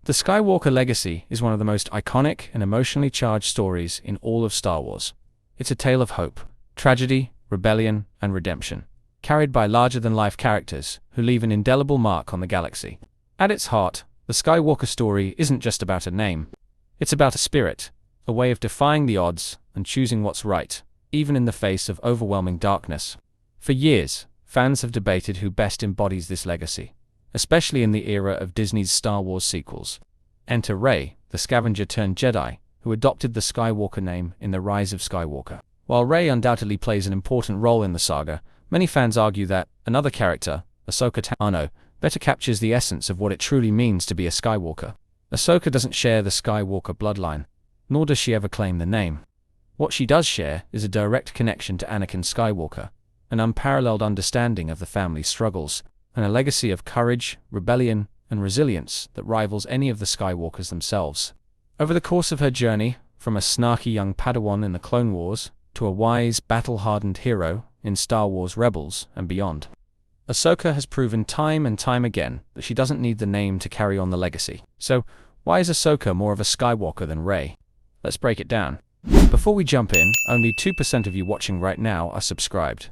The Skywalker legacy is one of the most iconic and emotionally charged stories in all of Star Wars. It's a tale of hope, tragedy, rebellion, and redemption, carried by larger-than-life characters who leave an indelible mark on the galaxy. At its heart, the Skywalker story isn't just about a name. It's about a spirit, a way of defying the odds and choosing what's right, even in the face of overwhelming darkness. For years, fans have debated who best embodies this legacy, especially in the era of Disney's Star Wars sequels. Enter Rey, the scavenger-turned-Jedi, who adopted the Skywalker name in The Rise of Skywalker. While Rey undoubtedly plays an important role in the saga, many fans argue that another character, Ahsoka Tano, better captures the essence of what it truly means to be a Skywalker. Ahsoka doesn't share the Skywalker bloodline, nor does she ever claim the name. What she does share is a direct connection to Anakin Skywalker, an unparalleled understanding of the family's struggles, and a legacy of courage, rebellion, and resilience that rivals any of the Skywalkers themselves. Over the course of her journey, from a snarky young Padawan in the Clone Wars to a wise, battle-hardened hero in Star Wars Rebels and beyond, Ahsoka has proven time and time again that she doesn't need the name to carry on the legacy. So, why is Ahsoka more of a Skywalker than Rey? Let's break it down. Before we jump in, only 2% of you watching right now are subscribed.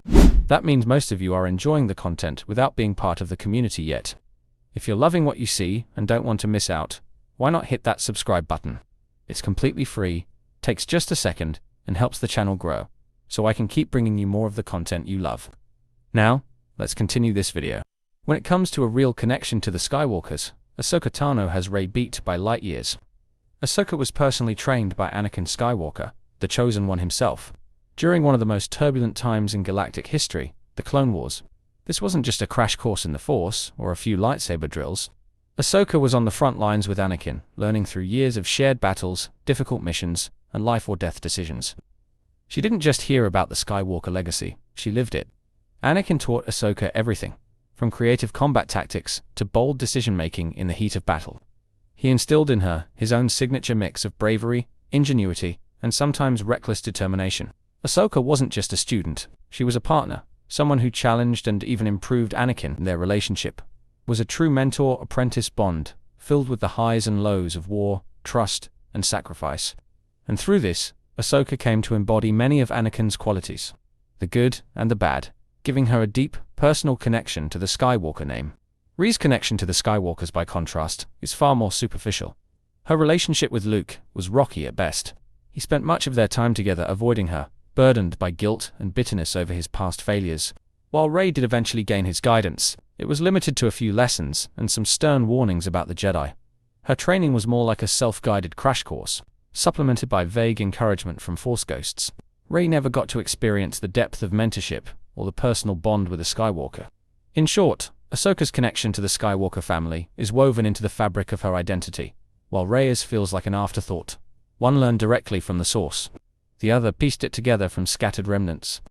That means most of you are enjoying the content without being part of the community yet. If you're loving what you see and don't want to miss out, why not hit that subscribe button? It's completely free, takes just a second, and helps the channel grow, so I can keep bringing you more of the content you love. Now, let's continue this video. When it comes to a real connection to the Skywalkers, Ahsoka Tano has Rey beat by light years. Ahsoka was personally trained by Anakin Skywalker, the Chosen One himself, during one of the most turbulent times in galactic history, the Clone Wars. This wasn't just a crash course in the Force or a few lightsaber drills. Ahsoka was on the front lines with Anakin, learning through years of shared battles, difficult missions, and life-or-death decisions. She didn't just hear about the Skywalker legacy, she lived it. Anakin taught Ahsoka everything, from creative combat tactics to bold decision-making in the heat of battle. He instilled in her his own signature mix of bravery, ingenuity, and sometimes reckless determination. Ahsoka wasn't just a student, she was a partner, someone who challenged and even improved Anakin. Their relationship was a true mentor-apprentice bond, filled with the highs and lows of war, trust, and sacrifice. And through this, Ahsoka came to embody many of Anakin's qualities, the good and the bad, giving her a deep, personal connection to the Skywalker name. Rey's connection to the Skywalkers, by contrast, is far more superficial. Her relationship with Luke was rocky at best. He spent much of their time together avoiding her, burdened by guilt and bitterness over his past failures. While Rey did eventually gain his guidance, it was limited to a few lessons and some stern warnings about the Jedi. Her training was more like a self-guided crash course, supplemented by vague encouragement from Force ghosts. Rey never got to experience the depth of mentorship or the personal bond with a Skywalker. In short, Ahsoka's connection to the Skywalker family is woven into the fabric of her identity, while Rey's feels like an afterthought. One learned directly from the source. The other pieced it together from scattered remnants.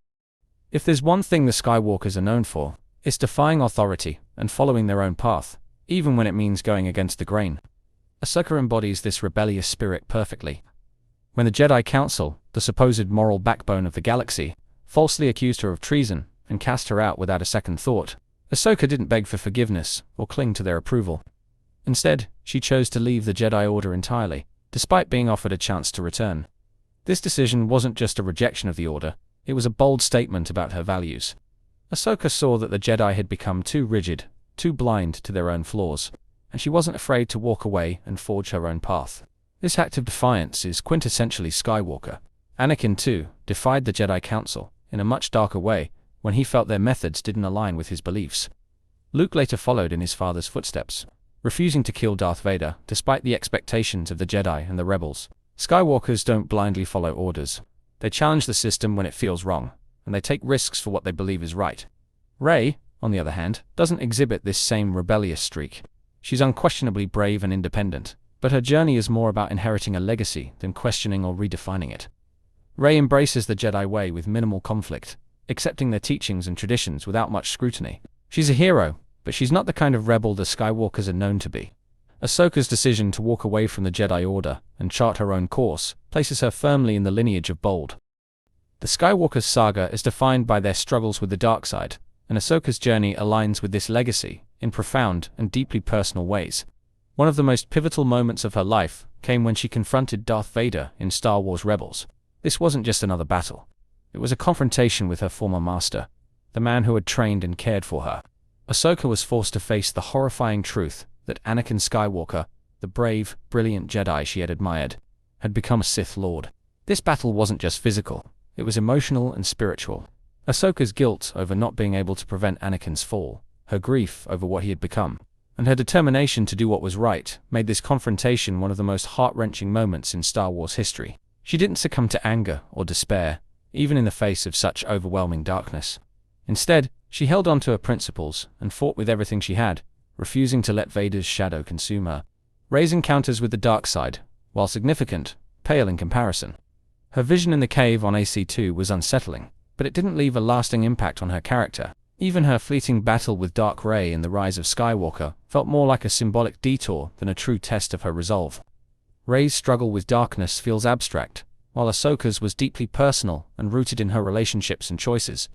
If there's one thing the Skywalkers are known for, it's defying authority and following their own path, even when it means going against the grain. Ahsoka embodies this rebellious spirit perfectly. When the Jedi Council, the supposed moral backbone of the galaxy, falsely accused her of treason and cast her out without a second thought, Ahsoka didn't beg for forgiveness or cling to their approval. Instead, she chose to leave the Jedi Order entirely, despite being offered a chance to return. This decision wasn't just a rejection of the Order, it was a bold statement about her values. Ahsoka saw that the Jedi had become too rigid, too blind to their own flaws, and she wasn't afraid to walk away and forge her own path. This act of defiance is quintessentially Skywalker. Anakin, too, defied the Jedi Council, in a much darker way, when he felt their methods didn't align with his beliefs. Luke later followed in his father's footsteps, refusing to kill Darth Vader despite the expectations of the Jedi and the Rebels. Skywalkers don't blindly follow orders. They challenge the system when it feels wrong, and they take risks for what they believe is right. Rey, on the other hand, doesn't exhibit this same rebellious streak. She's unquestionably brave and independent, but her journey is more about inheriting a legacy than questioning or redefining it. Rey embraces the Jedi way with minimal conflict, accepting their teachings and traditions without much scrutiny. She's a hero, but she's not the kind of rebel the Skywalkers are known to be. Ahsoka's decision to walk away from the Jedi Order and chart her own course places her firmly in the lineage of bold. The Skywalkers' saga is defined by their struggles with the dark side, and Ahsoka's journey aligns with this legacy in profound and deeply personal ways. One of the most pivotal moments of her life came when she confronted Darth Vader in Star Wars Rebels. This wasn't just another battle. It was a confrontation with her former master, the man who had trained and cared for her. Ahsoka was forced to face the horrifying truth that Anakin Skywalker, the brave, brilliant Jedi she had admired, had become a Sith Lord. This battle wasn't just physical, it was emotional and spiritual. Ahsoka's guilt over not being able to prevent Anakin's fall, her grief over what he had become, and her determination to do what was right made this confrontation one of the most heart-wrenching moments in Star Wars history. She didn't succumb to anger or despair, even in the face of such overwhelming darkness. Instead, she held on to her principles and fought with everything she had, refusing to let Vader's shadow consume her. Rey's encounters with the dark side, while significant, pale in comparison. Her vision in the cave on AC-2 was unsettling, but it didn't leave a lasting impact on her character. Even her fleeting battle with Dark Rey in The Rise of Skywalker felt more like a symbolic detour than a true test of her resolve. Rey's struggle with darkness feels abstract, while Ahsoka's was deeply personal and rooted in her relationships and choices.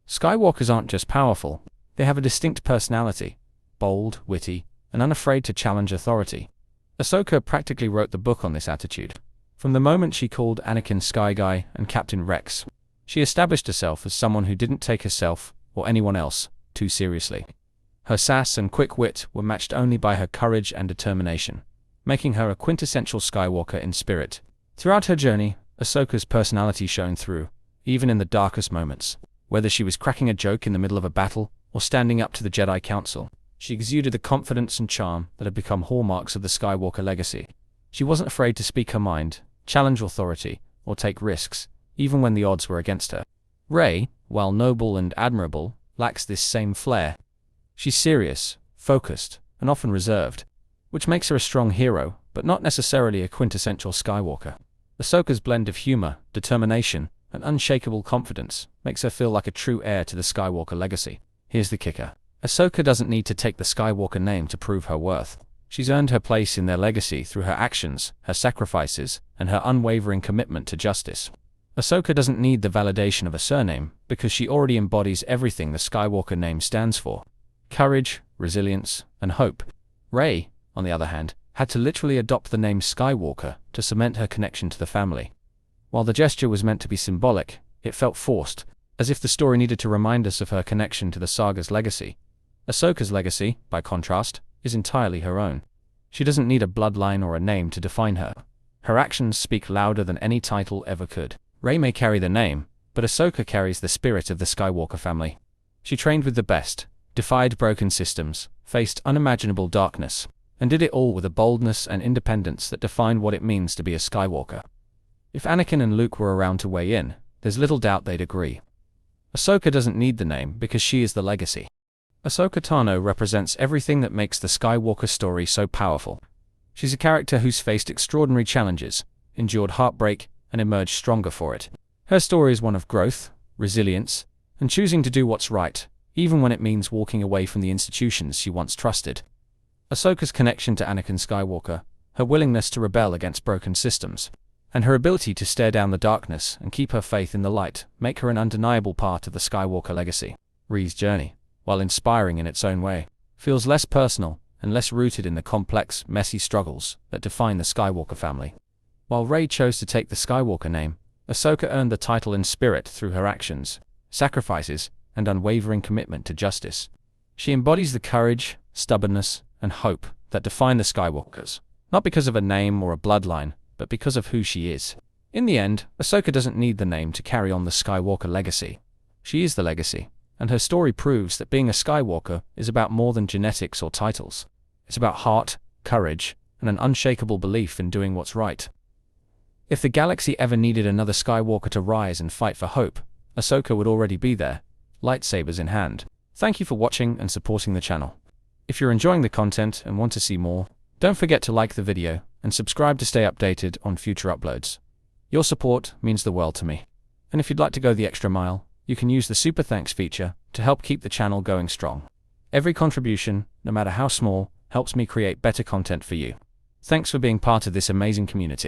Skywalkers aren't just powerful, they have a distinct personality, bold, witty, and unafraid to challenge authority. Ahsoka practically wrote the book on this attitude. From the moment she called Anakin Sky Guy and Captain Rex, she established herself as someone who didn't take herself, or anyone else, too seriously. Her sass and quick wit were matched only by her courage and determination, making her a quintessential Skywalker in spirit. Throughout her journey, Ahsoka's personality shone through, even in the darkest moments. Whether she was cracking a joke in the middle of a battle, or standing up to the Jedi Council, she exuded the confidence and charm that had become hallmarks of the Skywalker legacy. She wasn't afraid to speak her mind, challenge authority, or take risks, even when the odds were against her. Rey, while noble and admirable, lacks this same flair. She's serious, focused, and often reserved, which makes her a strong hero, but not necessarily a quintessential Skywalker. Ahsoka's blend of humor, determination, and unshakable confidence makes her feel like a true heir to the Skywalker legacy. Here's the kicker. Ahsoka doesn't need to take the Skywalker name to prove her worth. She's earned her place in their legacy through her actions, her sacrifices, and her unwavering commitment to justice. Ahsoka doesn't need the validation of a surname because she already embodies everything the Skywalker name stands for: courage, resilience, and hope. Rey, on the other hand, had to literally adopt the name Skywalker to cement her connection to the family. While the gesture was meant to be symbolic, it felt forced, as if the story needed to remind us of her connection to the saga's legacy. Ahsoka's legacy, by contrast, is entirely her own. She doesn't need a bloodline or a name to define her. Her actions speak louder than any title ever could. Rey may carry the name, but Ahsoka carries the spirit of the Skywalker family. She trained with the best, defied broken systems, faced unimaginable darkness, and did it all with a boldness and independence that defined what it means to be a Skywalker. If Anakin and Luke were around to weigh in, there's little doubt they'd agree. Ahsoka doesn't need the name because she is the legacy. Ahsoka Tano represents everything that makes the Skywalker story so powerful. She's a character who's faced extraordinary challenges, endured heartbreak, and emerged stronger for it. Her story is one of growth, resilience, and choosing to do what's right, even when it means walking away from the institutions she once trusted. Ahsoka's connection to Anakin Skywalker, her willingness to rebel against broken systems, and her ability to stare down the darkness and keep her faith in the light make her an undeniable part of the Skywalker legacy. Rey's journey, while inspiring in its own way, feels less personal and less rooted in the complex, messy struggles that define the Skywalker family. While Rey chose to take the Skywalker name, Ahsoka earned the title in spirit through her actions, sacrifices, and unwavering commitment to justice. She embodies the courage, stubbornness, and hope that define the Skywalkers, not because of a name or a bloodline, but because of who she is. In the end, Ahsoka doesn't need the name to carry on the Skywalker legacy. She is the legacy, and her story proves that being a Skywalker is about more than genetics or titles. It's about heart, courage, and an unshakable belief in doing what's right. If the galaxy ever needed another Skywalker to rise and fight for hope, Ahsoka would already be there, lightsabers in hand. Thank you for watching and supporting the channel. If you're enjoying the content and want to see more, don't forget to like the video and subscribe to stay updated on future uploads. Your support means the world to me. And if you'd like to go the extra mile, you can use the Super Thanks feature to help keep the channel going strong. Every contribution, no matter how small, helps me create better content for you. Thanks for being part of this amazing community.